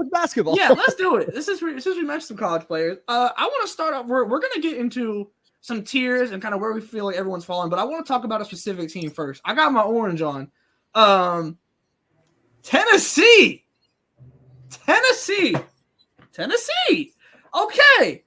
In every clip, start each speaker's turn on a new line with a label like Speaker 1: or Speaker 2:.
Speaker 1: college basketball.
Speaker 2: Yeah, let's do it. Since we mentioned some college players, I want to start off. We're going to get into some tiers and kind of where we feel like everyone's falling, but I want to talk about a specific team first. I got my orange on. Tennessee. Okay.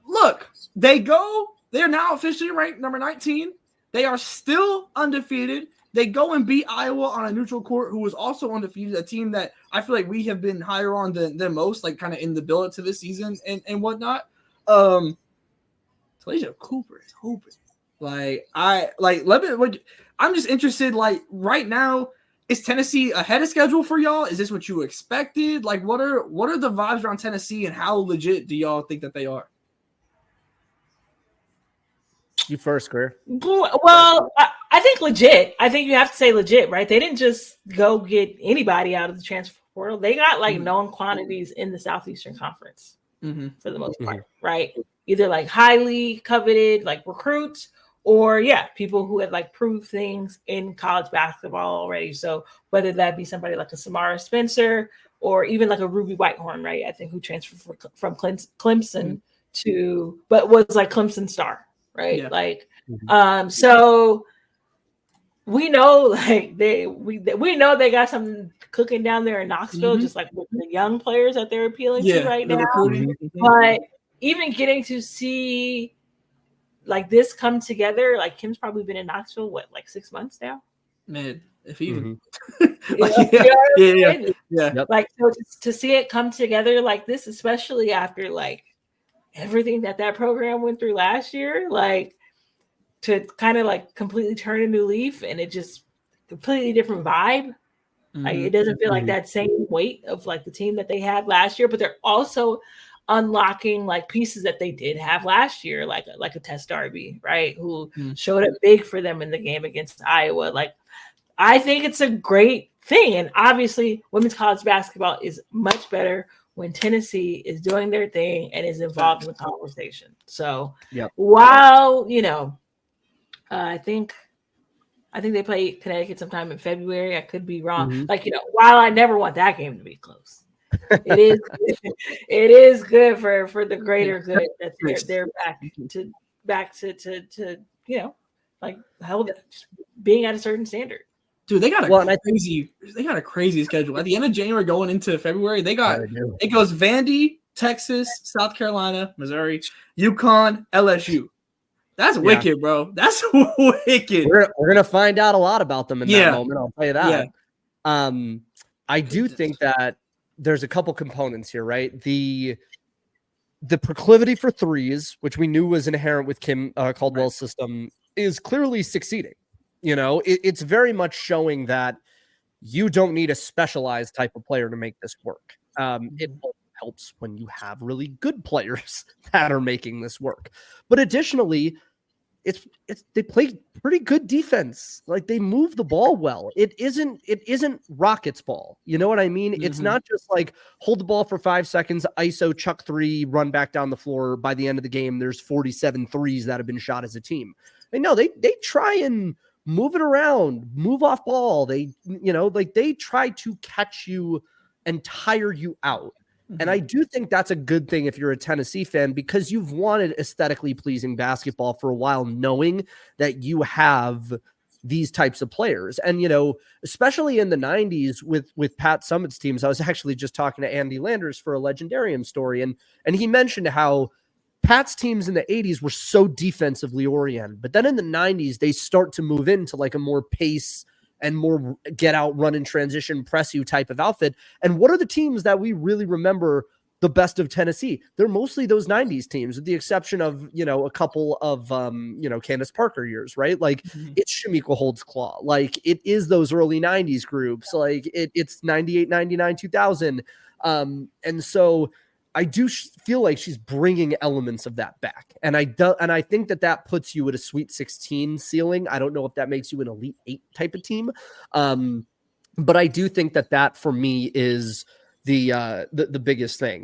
Speaker 2: Look, they're now officially ranked number 19. They are still undefeated. They go and beat Iowa on a neutral court, who was also undefeated, a team that I feel like we have been higher on than most, like kind of in the build-up to this season and whatnot. Talia Cooper is hooping. I'm just interested, like, right now, is Tennessee ahead of schedule for y'all? Is this what you expected? Like, what are the vibes around Tennessee, and how legit do y'all think that they are?
Speaker 1: You first, Greer.
Speaker 3: Well, I think legit. I think you have to say legit, right? They didn't just go get anybody out of the transfer portal. They got like known quantities in the Southeastern Conference for the most part, right? Either like highly coveted like recruits, or people who had like proved things in college basketball already. So whether that be somebody like a Samara Spencer or even like a Ruby Whitehorn, right? I think who transferred from Clemson but was like Clemson star. Right. Yeah. Like, so we know like we know they got something cooking down there in Knoxville, just like with the young players that they're appealing to right now. But even getting to see like this come together, like Kim's probably been in Knoxville, like 6 months now?
Speaker 2: Man, if even.
Speaker 3: Yeah. Like, so to see it come together like this, especially after like everything that program went through last year, like to kind of like completely turn a new leaf, and it just completely different vibe. Like it doesn't feel like that same weight of like the team that they had last year, but they're also unlocking like pieces that they did have last year, like a Tess Darby, right? Who showed up big for them in the game against Iowa. Like, I think it's a great thing. And obviously women's college basketball is much better when Tennessee is doing their thing and is involved in the conversation. So while, I think they play Connecticut sometime in February. I could be wrong. Like, while I never want that game to be close, it is good for the greater good that they're back to like held being at a certain standard.
Speaker 2: Dude, they got a crazy schedule. At the end of January going into February, it goes Vandy, Texas, South Carolina, Missouri, UConn, LSU. That's wicked, bro. That's wicked.
Speaker 1: We're gonna find out a lot about them in that moment. I'll tell you that. Yeah. I do think that there's a couple components here, right? The proclivity for threes, which we knew was inherent with Kim Caldwell's system, is clearly succeeding. It's very much showing that you don't need a specialized type of player to make this work. It helps when you have really good players that are making this work. But additionally, they play pretty good defense. Like, they move the ball well. It isn't Rockets ball. You know what I mean? It's not just like hold the ball for 5 seconds, ISO, chuck three, run back down the floor. By the end of the game, there's 47 threes that have been shot as a team. And no, they try and move it around, move off ball. They try to catch you and tire you out. And I do think that's a good thing if you're a Tennessee fan, because you've wanted aesthetically pleasing basketball for a while, knowing that you have these types of players. And, especially in the 90s with Pat Summitt's teams, I was actually just talking to Andy Landers for a Legendarium story. And he mentioned how Pat's teams in the 80s were so defensively oriented, but then in the 90s, they start to move into like a more pace and more get out, run in transition, press you type of outfit. And what are the teams that we really remember the best of Tennessee? They're mostly those 90s teams, with the exception of, a couple of, Candace Parker years, right? Like it's Shamika Holds-Claw. Like it is those early 90s groups. Like it's 98, 99, 2000. And so I do feel like she's bringing elements of that back. And I think that puts you at a Sweet 16 ceiling. I don't know if that makes you an Elite 8 type of team. But I do think that for me is the biggest thing.